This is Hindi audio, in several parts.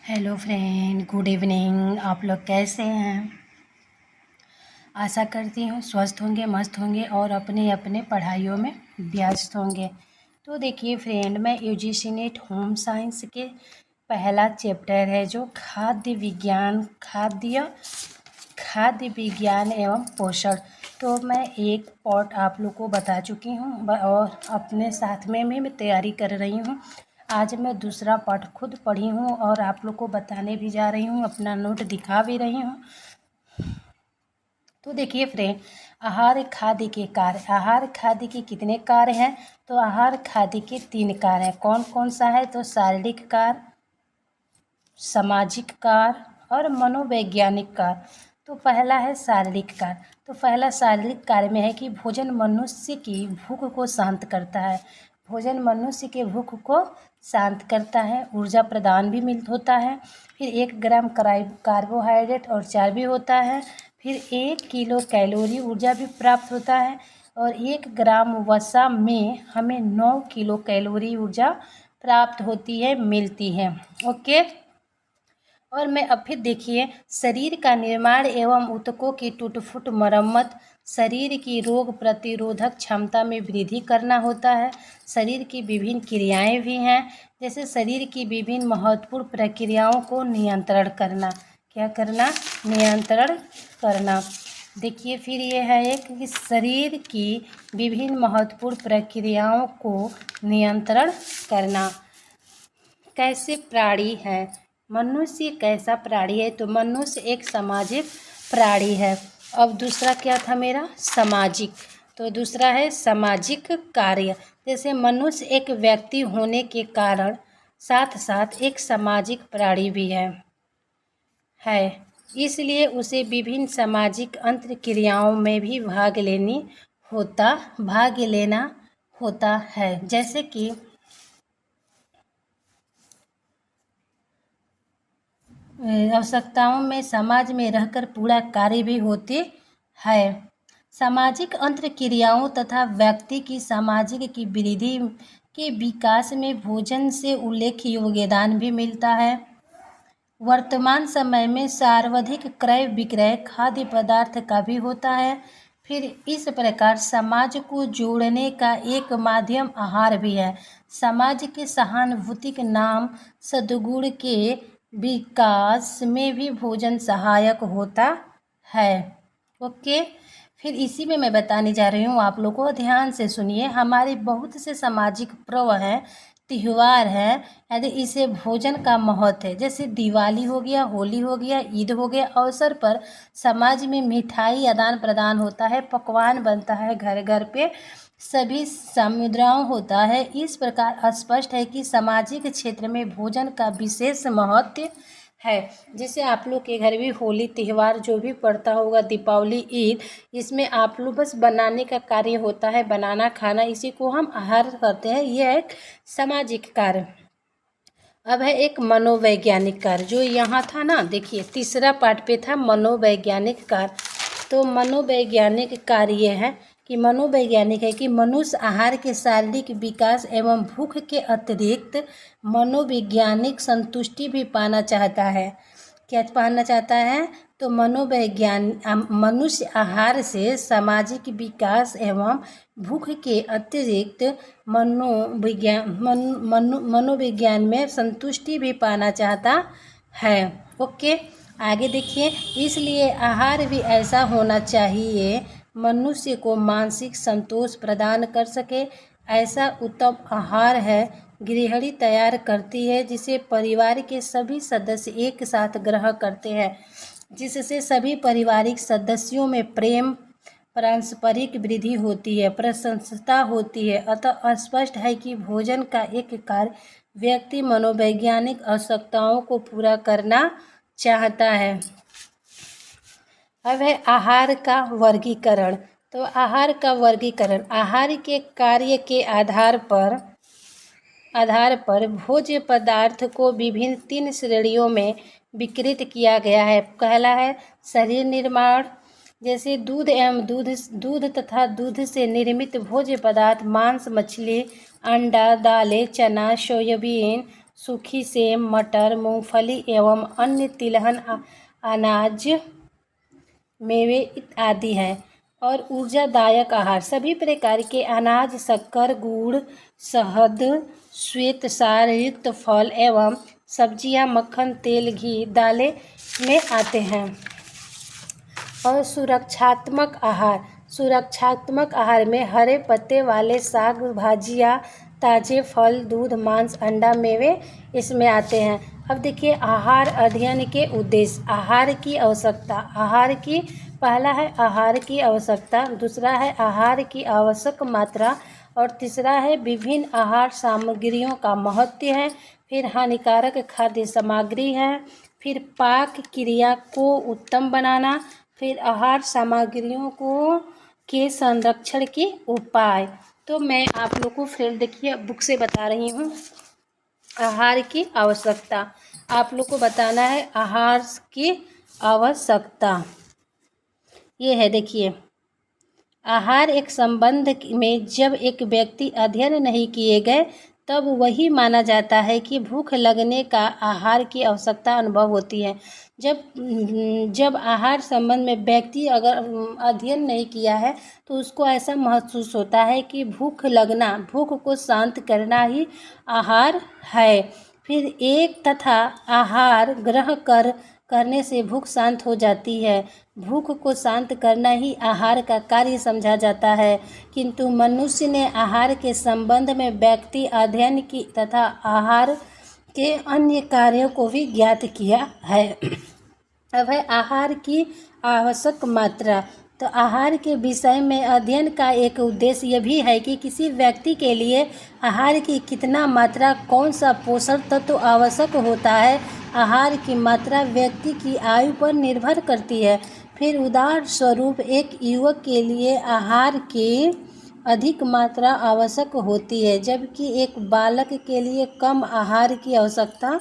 Hello friend, good evening. आप लोग कैसे हैं? आशा करती हूँ स्वस्थ होंगे, मस्त होंगे और अपने अपने पढ़ाइयों में व्यस्त होंगे। तो देखिए फ्रेंड, मैं यूजीसी नेट होम साइंस के पहला चैप्टर है जो खाद्य विज्ञान एवं पोषण। तो मैं एक पार्ट आप लोग को बता चुकी हूँ और अपने साथ में भी मैं तैयारी कर रही हूँ। आज मैं दूसरा पार्ट खुद पढ़ी हूँ और आप लोग को बताने भी जा रही हूँ, अपना नोट दिखा भी रही हूँ। तो देखिए फ्रेंड, आहार खाद्य के कार्य। आहार खाद्य के कितने कार्य हैं? तो आहार खाद्य के 3 कार्य हैं। कौन कौन सा है? तो शारीरिक कार्य, सामाजिक कार्य और मनोवैज्ञानिक कार्य। तो पहला है शारीरिक कार्य। तो पहला शारीरिक कार्य में है कि भोजन मनुष्य की भूख को शांत करता है। भोजन मनुष्य के भूख को शांत करता है, ऊर्जा प्रदान भी होता है। फिर 1 ग्राम कार्बोहाइड्रेट और चर्बी होता है। फिर 1 किलो कैलोरी ऊर्जा भी प्राप्त होता है और 1 ग्राम वसा में हमें 9 किलो कैलोरी ऊर्जा प्राप्त होती है, मिलती है। ओके। और मैं अब फिर देखिए, शरीर का निर्माण एवं ऊतकों की टूट-फूट मरम्मत, शरीर की रोग प्रतिरोधक क्षमता में वृद्धि करना होता है। शरीर की विभिन्न क्रियाएं भी हैं, जैसे शरीर की विभिन्न महत्वपूर्ण प्रक्रियाओं को नियंत्रण करना। क्या करना? नियंत्रण करना। देखिए फिर ये है एक कि शरीर की विभिन्न महत्वपूर्ण प्रक्रियाओं को नियंत्रण करना। कैसे प्राणी है? मनुष्य कैसा प्राणी है? तो मनुष्य एक सामाजिक प्राणी है। अब दूसरा क्या था मेरा? सामाजिक। तो दूसरा है सामाजिक कार्य। जैसे मनुष्य एक व्यक्ति होने के कारण साथ साथ एक सामाजिक प्राणी भी है। इसलिए उसे विभिन्न सामाजिक अंतर्क्रियाओं में भी भाग लेना होता है। जैसे कि आवश्यकताओं में समाज में रहकर पूरा कार्य भी होते हैं। सामाजिक अंतर्क्रियाओं तथा व्यक्ति की सामाजिक की वृद्धि के विकास में भोजन से उल्लेखनीय योगदान भी मिलता है। वर्तमान समय में सर्वाधिक क्रय विक्रय खाद्य पदार्थ का भी होता है। फिर इस प्रकार समाज को जोड़ने का एक माध्यम आहार भी है। समाज के सहानुभूतिक नाम सद्गुण के विकास में भी भोजन सहायक होता है। ओके। फिर इसी में मैं बताने जा रही हूँ, आप लोगों को ध्यान से सुनिए। हमारे बहुत से सामाजिक पर्व हैं, त्यौहार हैं, यदि इसे भोजन का महत्व है। जैसे दिवाली हो गया, होली हो गया, ईद हो गया। अवसर पर समाज में मिठाई आदान प्रदान होता है, पकवान बनता है घर घर पे, सभी समुदायों होता है। इस प्रकार स्पष्ट है कि सामाजिक क्षेत्र में भोजन का विशेष महत्व है। जैसे आप लोग के घर भी होली त्यौहार जो भी पड़ता होगा, दीपावली, ईद, इसमें आप लोग बस बनाने का कार्य होता है, बनाना खाना, इसी को हम आहार करते हैं। यह एक सामाजिक कार्य। अब है एक मनोवैज्ञानिक कार्य, जो यहाँ था ना, देखिए तीसरा पार्ट पे था मनोवैज्ञानिक कार्य। तो मनोवैज्ञानिक कार्य ये है कि मनोवैज्ञानिक है कि मनुष्य आहार के शारीरिक विकास एवं भूख के अतिरिक्त मनोवैज्ञानिक संतुष्टि भी पाना चाहता है। क्या पाना चाहता है? तो मनुष्य आहार से सामाजिक विकास एवं भूख के अतिरिक्त मनोविज्ञान में संतुष्टि भी पाना चाहता है। ओके, आगे देखिए। इसलिए आहार भी ऐसा होना चाहिए मनुष्य को मानसिक संतोष प्रदान कर सके। ऐसा उत्तम आहार है गृहिणी तैयार करती है, जिसे परिवार के सभी सदस्य एक साथ ग्रहण करते हैं, जिससे सभी पारिवारिक सदस्यों में प्रेम, पारस्परिक वृद्धि होती है, प्रशंसता होती है। अतः स्पष्ट है कि भोजन का एक कार्य व्यक्ति मनोवैज्ञानिक आवश्यकताओं को पूरा करना चाहता है। अब है आहार का वर्गीकरण। तो आहार का वर्गीकरण, आहार के कार्य के आधार पर भोज्य पदार्थ को विभिन्न 3 श्रेणियों में विकृत किया गया है। पहला है शरीर निर्माण, जैसे दूध तथा दूध से निर्मित भोज्य पदार्थ, मांस, मछली, अंडा, दालें, चना, सोयाबीन, सूखी सेम, मटर, मूंगफली एवं अन्य तिलहन अनाज, मेवे आदि हैं। और ऊर्जादायक आहार, सभी प्रकार के अनाज, शक्कर, गुड़, शहद, श्वेतसार युक्त फल एवं सब्जियां, मक्खन, तेल, घी, दालें में आते हैं। और सुरक्षात्मक आहार में हरे पत्ते वाले साग, भाजियाँ, ताजे फल, दूध, मांस, अंडा, मेवे इसमें आते हैं। अब देखिए आहार अध्ययन के उद्देश्य। पहला है आहार की आवश्यकता, दूसरा है आहार की आवश्यक मात्रा, और तीसरा है विभिन्न आहार सामग्रियों का महत्व है। फिर हानिकारक खाद्य सामग्री है। फिर पाक क्रिया को उत्तम बनाना। फिर आहार सामग्रियों के संरक्षण के उपाय। तो मैं आप लोग को फिर देखिए बुक से बता रही हूँ। आहार की आवश्यकता, आप लोग को बताना है आहार की आवश्यकता। ये है देखिए, आहार एक संबंध में जब एक व्यक्ति अध्ययन नहीं किए गए तब वही माना जाता है कि भूख लगने का आहार की आवश्यकता अनुभव होती है। जब आहार संबंध में व्यक्ति अगर अध्ययन नहीं किया है तो उसको ऐसा महसूस होता है कि भूख को शांत करना ही आहार है। फिर एक तथा आहार ग्रहण करने से भूख शांत हो जाती है। भूख को शांत करना ही आहार का कार्य समझा जाता है, किंतु मनुष्य ने आहार के संबंध में व्यक्ति अध्ययन की तथा आहार के अन्य कार्यों को भी ज्ञात किया है। अब है आहार की आवश्यक मात्रा। तो आहार के विषय में अध्ययन का एक उद्देश्य यह भी है कि किसी व्यक्ति के लिए आहार की कितना मात्रा, कौन सा पोषण तत्व आवश्यक होता है। आहार की मात्रा व्यक्ति की आयु पर निर्भर करती है। फिर उदाहरण स्वरूप एक युवक के लिए आहार की अधिक मात्रा आवश्यक होती है, जबकि एक बालक के लिए कम आहार की आवश्यकता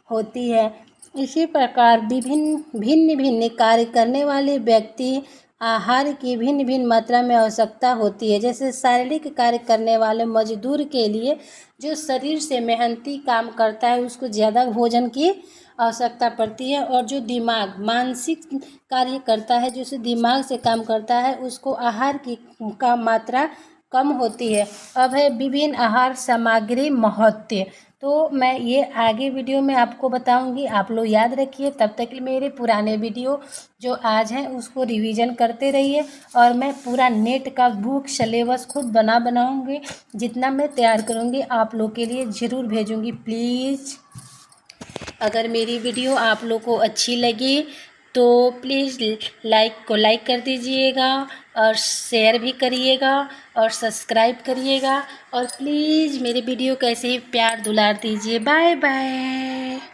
होती है। इसी प्रकार भिन्न भिन्न कार्य करने वाले व्यक्ति आहार की भिन्न भिन्न मात्रा में आवश्यकता होती है। जैसे शारीरिक कार्य करने वाले मजदूर के लिए जो शरीर से मेहनती काम करता है उसको ज़्यादा भोजन की आवश्यकता पड़ती है, और जो मानसिक कार्य करता है, जो दिमाग से काम करता है, उसको आहार का मात्रा कम होती है। अब है विभिन्न आहार सामग्री महत्व। तो मैं ये आगे वीडियो में आपको बताऊंगी, आप लोग याद रखिए। तब तक मेरे पुराने वीडियो जो आज हैं उसको रिवीजन करते रहिए, और मैं पूरा नेट का बुक सिलेबस खुद बनाऊंगी। जितना मैं तैयार करूंगी आप लोग के लिए ज़रूर भेजूंगी। प्लीज़ अगर मेरी वीडियो आप लोग को अच्छी लगी तो प्लीज़ लाइक कर दीजिएगा, और शेयर भी करिएगा, और सब्सक्राइब करिएगा, और प्लीज़ मेरे वीडियो को ऐसे ही प्यार दुलार दीजिए। Bye bye.